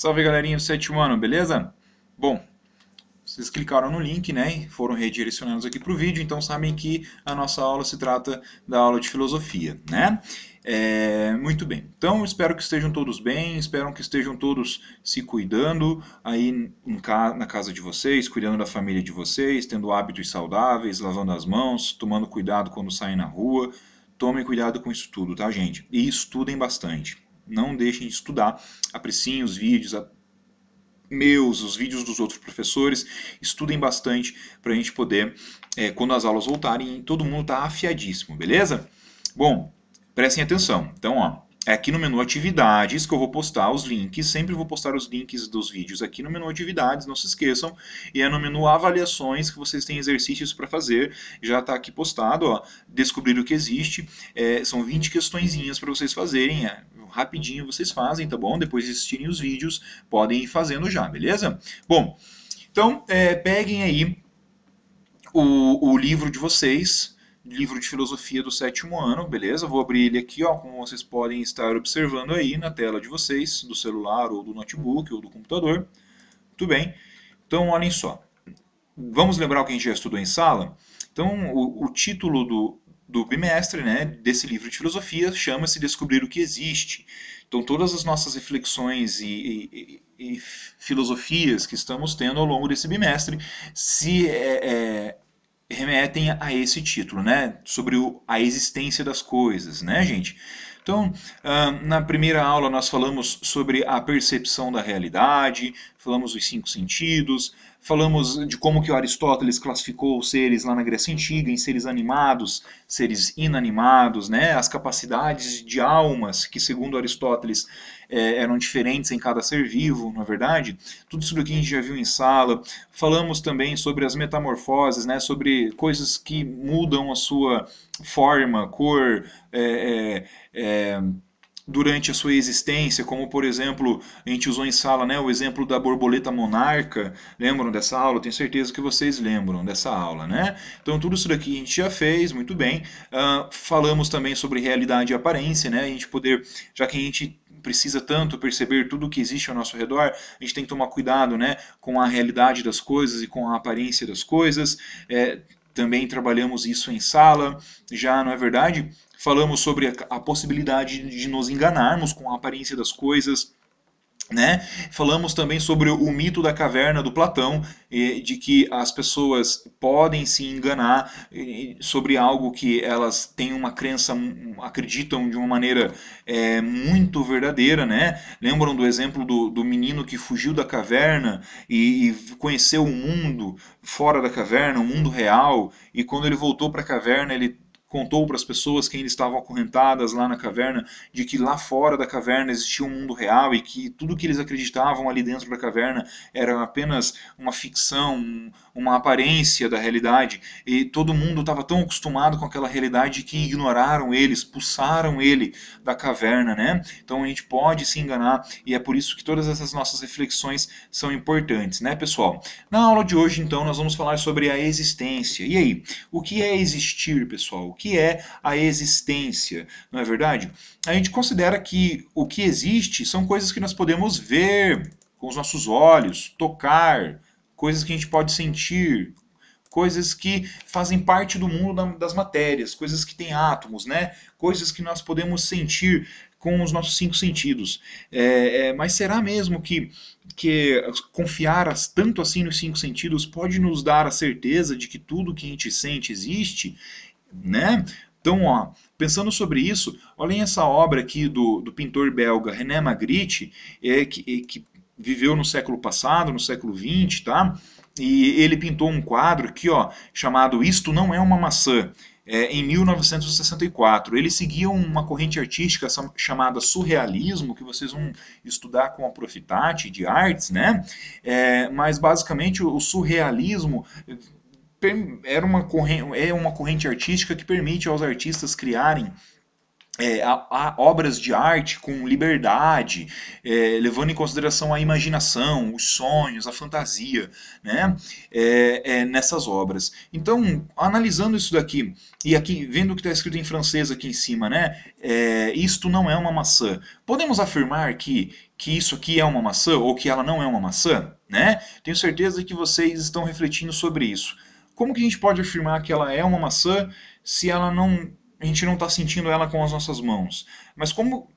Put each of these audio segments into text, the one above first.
Salve galerinha do sétimo ano, beleza? Bom, vocês clicaram no link, né, e foram redirecionados aqui para o vídeo, então sabem que a nossa aula se trata da aula de filosofia, né? Muito bem, então espero que estejam todos bem, espero que estejam todos se cuidando aí na casa de vocês, cuidando da família de vocês, tendo hábitos saudáveis, lavando as mãos, tomando cuidado quando saem na rua. Tomem cuidado com isso tudo, tá, gente? E estudem bastante. Não deixem de estudar, apreciem os vídeos, os vídeos dos outros professores, estudem bastante para a gente poder, quando as aulas voltarem, todo mundo tá afiadíssimo, beleza? Bom, prestem atenção. Então, ó, é aqui no menu atividades que eu vou postar os links, sempre vou postar os links dos vídeos aqui no menu atividades, não se esqueçam, e é no menu avaliações que vocês têm exercícios para fazer, já está aqui postado, ó, descobrir o que existe, são 20 questõezinhas para vocês fazerem, rapidinho vocês fazem, tá bom? Depois de assistirem os vídeos, podem ir fazendo já, beleza? Bom, então peguem aí o livro de vocês, livro de filosofia do sétimo ano, beleza? Vou abrir ele aqui, ó, como vocês podem estar observando aí na tela de vocês, do celular ou do notebook ou do computador. Muito bem. Então, olhem só. Vamos lembrar o que a gente já estudou em sala? Então, o título do bimestre, né, desse livro de filosofia, chama-se Descobrir o que Existe. Então, todas as nossas reflexões e filosofias que estamos tendo ao longo desse bimestre se remetem a esse título, né? Sobre a existência das coisas, né, gente? Então, na primeira aula nós falamos sobre a percepção da realidade, falamos dos 5 sentidos, falamos de como que Aristóteles classificou os seres lá na Grécia Antiga em seres animados, seres inanimados, né? As capacidades de almas que, segundo Aristóteles, eram diferentes em cada ser vivo, não é verdade? Tudo isso que a gente já viu em sala. Falamos também sobre as metamorfoses, né? Sobre coisas que mudam a sua forma, cor, durante a sua existência, como por exemplo, a gente usou em sala, né, o exemplo da borboleta monarca. Lembram dessa aula? Tenho certeza que vocês lembram dessa aula, né? Então tudo isso daqui a gente já fez, muito bem. Falamos também sobre realidade e aparência, né? A gente poder, já que a gente precisa tanto perceber tudo o que existe ao nosso redor, a gente tem que tomar cuidado, né, com a realidade das coisas e com a aparência das coisas. Também trabalhamos isso em sala, já, não é verdade? Falamos sobre a possibilidade de nos enganarmos com a aparência das coisas, né? Falamos também sobre o mito da caverna do Platão, de que as pessoas podem se enganar sobre algo que elas têm uma crença, acreditam de uma maneira muito verdadeira, né? Lembram do exemplo do menino que fugiu da caverna e conheceu o mundo fora da caverna, o mundo real, e quando ele voltou para a caverna, ele contou para as pessoas que ainda estavam acorrentadas lá na caverna, de que lá fora da caverna existia um mundo real e que tudo que eles acreditavam ali dentro da caverna era apenas uma ficção, uma aparência da realidade. E todo mundo estava tão acostumado com aquela realidade que ignoraram ele, expulsaram ele da caverna, né? Então a gente pode se enganar e é por isso que todas essas nossas reflexões são importantes, né, pessoal? Na aula de hoje, então, nós vamos falar sobre a existência. E aí, o que é existir, pessoal? O que é a existência? Não é verdade? A gente considera que o que existe são coisas que nós podemos ver com os nossos olhos, tocar, coisas que a gente pode sentir, coisas que fazem parte do mundo das matérias, coisas que têm átomos, né? Coisas que nós podemos sentir com os nossos 5 sentidos. Mas será mesmo que confiar tanto assim nos 5 sentidos pode nos dar a certeza de que tudo que a gente sente existe, né? Então, ó, pensando sobre isso, olhem essa obra aqui do pintor belga René Magritte, que viveu no século passado, no século XX, tá? E ele pintou um quadro aqui, ó, chamado Isto Não É Uma Maçã, em 1964. Ele seguia uma corrente artística chamada surrealismo, que vocês vão estudar com a Profitati de artes, né? Mas basicamente o surrealismo é uma corrente artística que permite aos artistas criarem a obras de arte com liberdade, levando em consideração a imaginação, os sonhos, a fantasia, né, nessas obras. Então, analisando isso daqui, e aqui vendo o que está escrito em francês aqui em cima, né, isto não é uma maçã. Podemos afirmar que isso aqui é uma maçã ou que ela não é uma maçã? Né? Tenho certeza que vocês estão refletindo sobre isso. Como que a gente pode afirmar que ela é uma maçã se ela não, a gente não está sentindo ela com as nossas mãos? Mas como,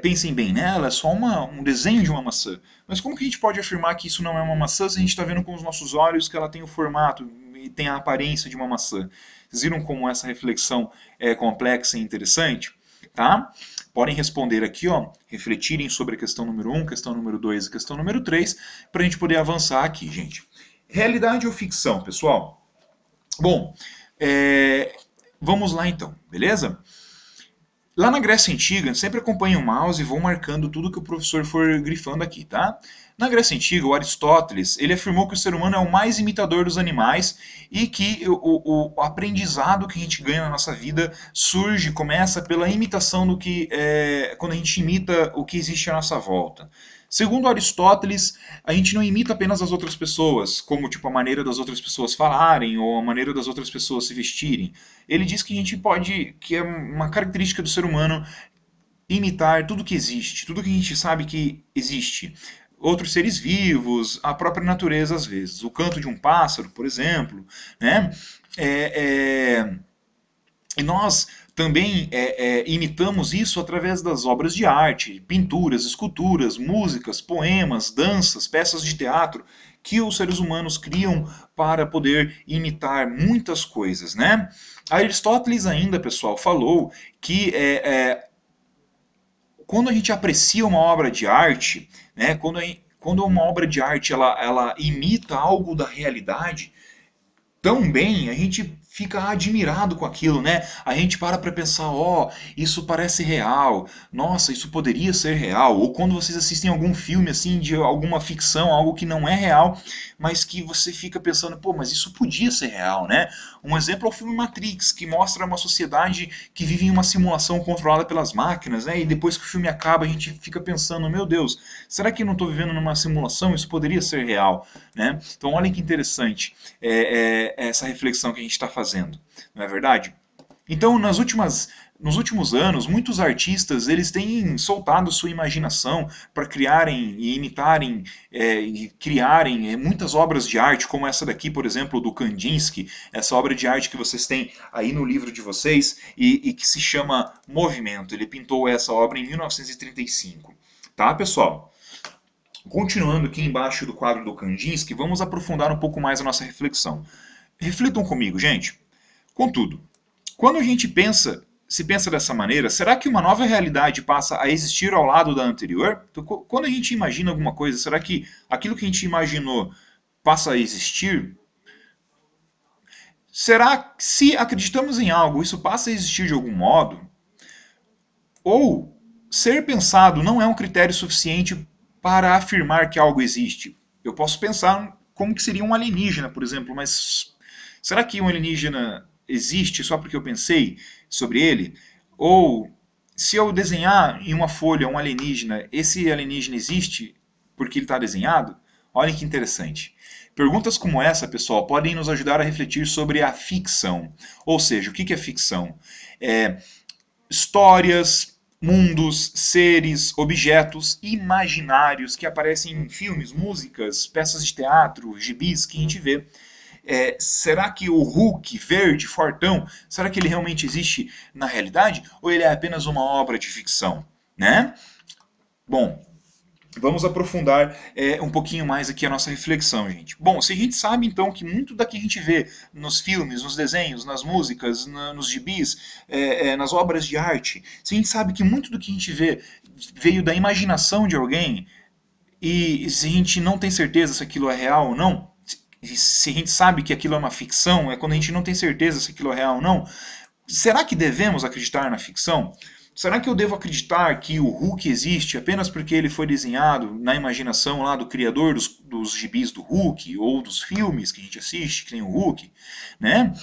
pensem bem, né? Ela é só um desenho de uma maçã. Mas como que a gente pode afirmar que isso não é uma maçã se a gente está vendo com os nossos olhos que ela tem o formato e tem a aparência de uma maçã? Vocês viram como essa reflexão é complexa e interessante? Tá? Podem responder aqui, ó, refletirem sobre a questão número 1, questão número 2 e questão número 3, para a gente poder avançar aqui, gente. Realidade ou ficção, pessoal? Bom, vamos lá então, beleza? Lá na Grécia Antiga, sempre acompanhe o mouse e vou marcando tudo que o professor for grifando aqui, tá? Na Grécia Antiga, o Aristóteles, ele afirmou que o ser humano é o mais imitador dos animais e que o aprendizado que a gente ganha na nossa vida surge, começa pela imitação do que, quando a gente imita o que existe à nossa volta. Segundo Aristóteles, a gente não imita apenas as outras pessoas, como tipo a maneira das outras pessoas falarem ou a maneira das outras pessoas se vestirem. Ele diz que a gente pode, que é uma característica do ser humano imitar tudo que existe, tudo que a gente sabe que existe. Outros seres vivos, a própria natureza às vezes. O canto de um pássaro, por exemplo, né? E nós também imitamos isso através das obras de arte, pinturas, esculturas, músicas, poemas, danças, peças de teatro, que os seres humanos criam para poder imitar muitas coisas, né? Aristóteles ainda, pessoal, falou que quando a gente aprecia uma obra de arte, né, quando uma obra de arte ela imita algo da realidade, tão bem, a gente fica admirado com aquilo, né? A gente para pensar, ó, isso parece real, nossa, isso poderia ser real. Ou quando vocês assistem algum filme assim de alguma ficção, algo que não é real, mas que você fica pensando, pô, mas isso podia ser real, né? Um exemplo é o filme Matrix, que mostra uma sociedade que vive em uma simulação controlada pelas máquinas, né? E depois que o filme acaba, a gente fica pensando, meu Deus, será que eu não estou vivendo numa simulação? Isso poderia ser real, né? Então, olhem que interessante essa reflexão que a gente está fazendo, não é verdade? Então, nos últimos anos, muitos artistas eles têm soltado sua imaginação para criarem e imitarem e criarem muitas obras de arte, como essa daqui, por exemplo, do Kandinsky, essa obra de arte que vocês têm aí no livro de vocês e que se chama Movimento. Ele pintou essa obra em 1935. Tá, pessoal? Continuando aqui embaixo do quadro do Kandinsky, vamos aprofundar um pouco mais a nossa reflexão. Reflitam comigo, gente. Contudo, quando a gente se pensa dessa maneira, será que uma nova realidade passa a existir ao lado da anterior? Então, quando a gente imagina alguma coisa, será que aquilo que a gente imaginou passa a existir? Será que se acreditamos em algo, isso passa a existir de algum modo? Ou ser pensado não é um critério suficiente para afirmar que algo existe? Eu posso pensar como que seria um alienígena, por exemplo, mas será que um alienígena existe só porque eu pensei sobre ele? Ou se eu desenhar em uma folha um alienígena, esse alienígena existe porque ele está desenhado? Olhem que interessante. Perguntas como essa, pessoal, podem nos ajudar a refletir sobre a ficção. Ou seja, o que é ficção? Histórias, mundos, seres, objetos imaginários que aparecem em filmes, músicas, peças de teatro, gibis que a gente vê. Será que o Hulk verde, fortão, será que ele realmente existe na realidade? Ou ele é apenas uma obra de ficção? Né? Bom, vamos aprofundar um pouquinho mais aqui a nossa reflexão, gente. Bom, se a gente sabe então que muito da que a gente vê nos filmes, nos desenhos, nas músicas, nos gibis, nas obras de arte, se a gente sabe que muito do que a gente vê veio da imaginação de alguém, e se a gente não tem certeza se aquilo é real ou não, se a gente sabe que aquilo é uma ficção, é quando a gente não tem certeza se aquilo é real ou não, será que devemos acreditar na ficção? Será que eu devo acreditar que o Hulk existe apenas porque ele foi desenhado na imaginação lá do criador dos gibis do Hulk, ou dos filmes que a gente assiste, que tem o Hulk, né?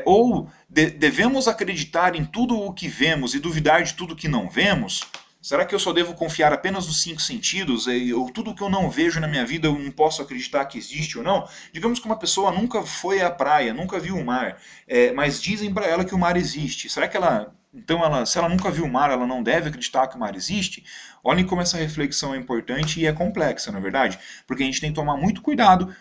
Ou devemos acreditar em tudo o que vemos e duvidar de tudo que não vemos? Será que eu só devo confiar apenas nos cinco sentidos? Ou tudo que eu não vejo na minha vida eu não posso acreditar que existe ou não? Digamos que uma pessoa nunca foi à praia, nunca viu o mar, mas dizem para ela que o mar existe. Será que se ela nunca viu o mar, ela não deve acreditar que o mar existe? Olhem como essa reflexão é importante e é complexa, na verdade, porque a gente tem que tomar muito cuidado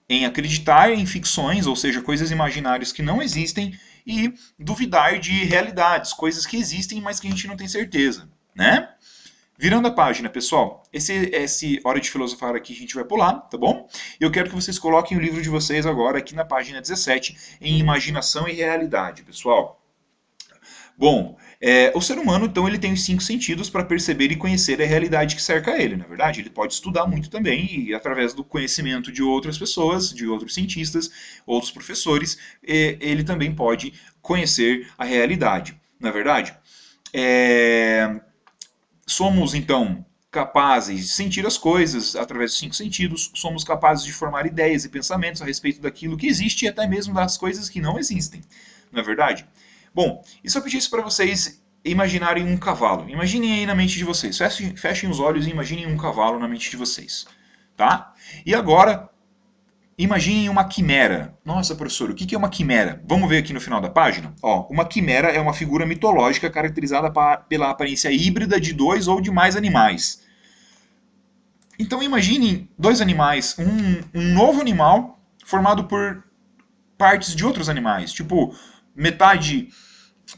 em acreditar em ficções, ou seja, coisas imaginárias que não existem, e duvidar de realidades, coisas que existem, mas que a gente não tem certeza, né? Virando a página, pessoal, esse Hora de Filosofar aqui a gente vai pular, tá bom? Eu quero que vocês coloquem o livro de vocês agora aqui na página 17, em Imaginação e Realidade, pessoal. Bom, o ser humano, então, ele tem os cinco sentidos para perceber e conhecer a realidade que cerca ele, na verdade. Ele pode estudar muito também e, através do conhecimento de outras pessoas, de outros cientistas, outros professores, ele também pode conhecer a realidade, na verdade. Somos, então, capazes de sentir as coisas através dos cinco sentidos, somos capazes de formar ideias e pensamentos a respeito daquilo que existe e até mesmo das coisas que não existem, não é verdade? Bom, e se eu pedisse para vocês imaginarem um cavalo? Imaginem aí na mente de vocês. Fechem os olhos e imaginem um cavalo na mente de vocês. Tá? E agora, imaginem uma quimera. Nossa, professor, o que é uma quimera? Vamos ver aqui no final da página? Ó, uma quimera é uma figura mitológica caracterizada pela aparência híbrida de dois ou de mais animais. Então imaginem dois animais, um novo animal formado por partes de outros animais. Tipo, metade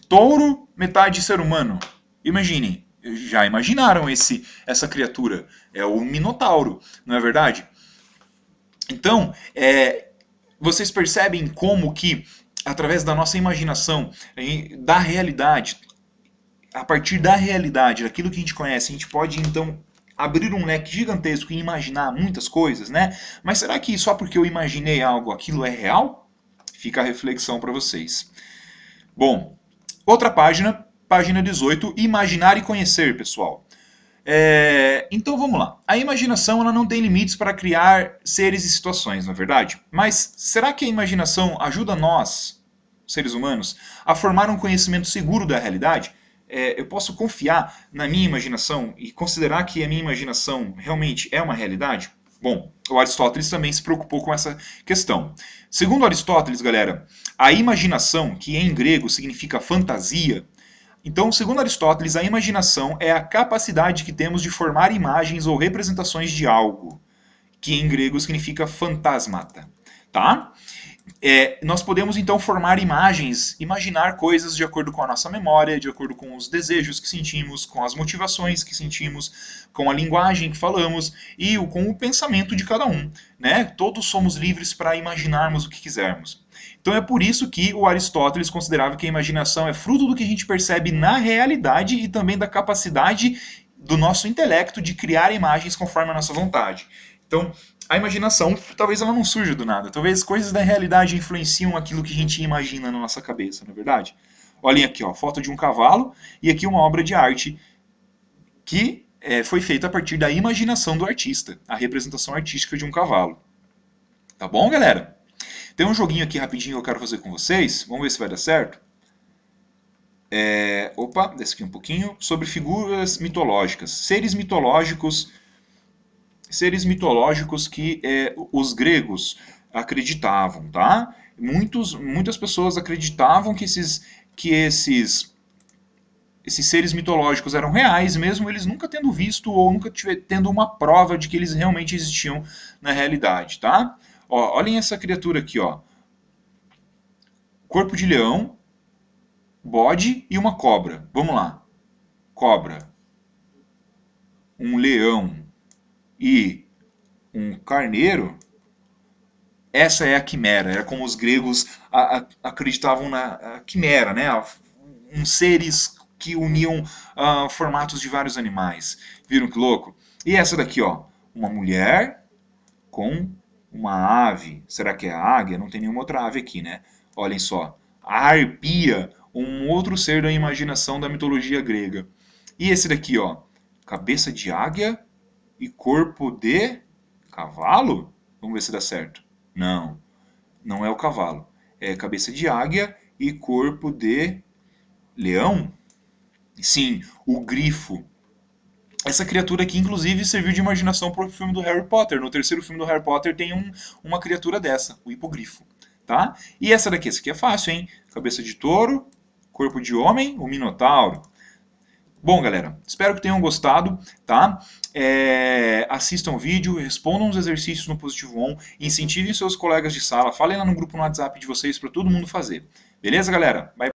touro, metade ser humano. Imaginem, já imaginaram essa criatura? É o Minotauro, não é verdade? Então, vocês percebem como que, através da nossa imaginação, da realidade, a partir da realidade, daquilo que a gente conhece, a gente pode então abrir um leque gigantesco e imaginar muitas coisas, né? Mas será que só porque eu imaginei algo, aquilo é real? Fica a reflexão para vocês. Bom, outra página, página 18, imaginar e conhecer, pessoal. Então vamos lá. A imaginação ela não tem limites para criar seres e situações, não é verdade? Mas será que a imaginação ajuda nós, seres humanos, a formar um conhecimento seguro da realidade? Eu posso confiar na minha imaginação e considerar que a minha imaginação realmente é uma realidade? Bom, o Aristóteles também se preocupou com essa questão. Segundo Aristóteles, galera, a imaginação, que em grego significa fantasia, então, segundo Aristóteles, a imaginação é a capacidade que temos de formar imagens ou representações de algo, que em grego significa fantasmata, tá? Nós podemos então formar imagens, imaginar coisas de acordo com a nossa memória, de acordo com os desejos que sentimos, com as motivações que sentimos, com a linguagem que falamos e com o pensamento de cada um, né? Todos somos livres para imaginarmos o que quisermos. Então é por isso que o Aristóteles considerava que a imaginação é fruto do que a gente percebe na realidade e também da capacidade do nosso intelecto de criar imagens conforme a nossa vontade. Então, a imaginação, talvez ela não surja do nada. Talvez coisas da realidade influenciam aquilo que a gente imagina na nossa cabeça, não é verdade? Olhem aqui, ó, foto de um cavalo e aqui uma obra de arte que foi feita a partir da imaginação do artista, a representação artística de um cavalo. Tá bom, galera? Tem um joguinho aqui rapidinho que eu quero fazer com vocês. Vamos ver se vai dar certo. Opa, desce aqui um pouquinho. Sobre figuras mitológicas. Seres mitológicos que os gregos acreditavam, tá? Muitas pessoas acreditavam que esses seres mitológicos eram reais, mesmo eles nunca tendo visto ou nunca tendo uma prova de que eles realmente existiam na realidade, tá? Ó, olhem essa criatura aqui, ó. Corpo de leão, bode e uma cobra. Vamos lá. Cobra, um leão e um carneiro. Essa é a quimera. Era como os gregos acreditavam na quimera, né? Seres que uniam formatos de vários animais. Viram que louco? E essa daqui, ó. Uma mulher com uma ave. Será que é a águia? Não tem nenhuma outra ave aqui, né? Olhem só. A arpia, um outro ser da imaginação da mitologia grega. E esse daqui, ó, cabeça de águia e corpo de cavalo? Vamos ver se dá certo. Não, não é o cavalo. É cabeça de águia e corpo de leão? Sim, o grifo. Essa criatura aqui, inclusive, serviu de imaginação para o filme do Harry Potter. No terceiro filme do Harry Potter tem uma criatura dessa, o hipogrifo. Tá? E essa daqui é fácil, hein? Cabeça de touro, corpo de homem, o minotauro. Bom, galera, espero que tenham gostado, tá? Assistam o vídeo, respondam os exercícios no Positivo On, incentivem seus colegas de sala, falem lá no grupo no WhatsApp de vocês para todo mundo fazer. Beleza, galera? Bye.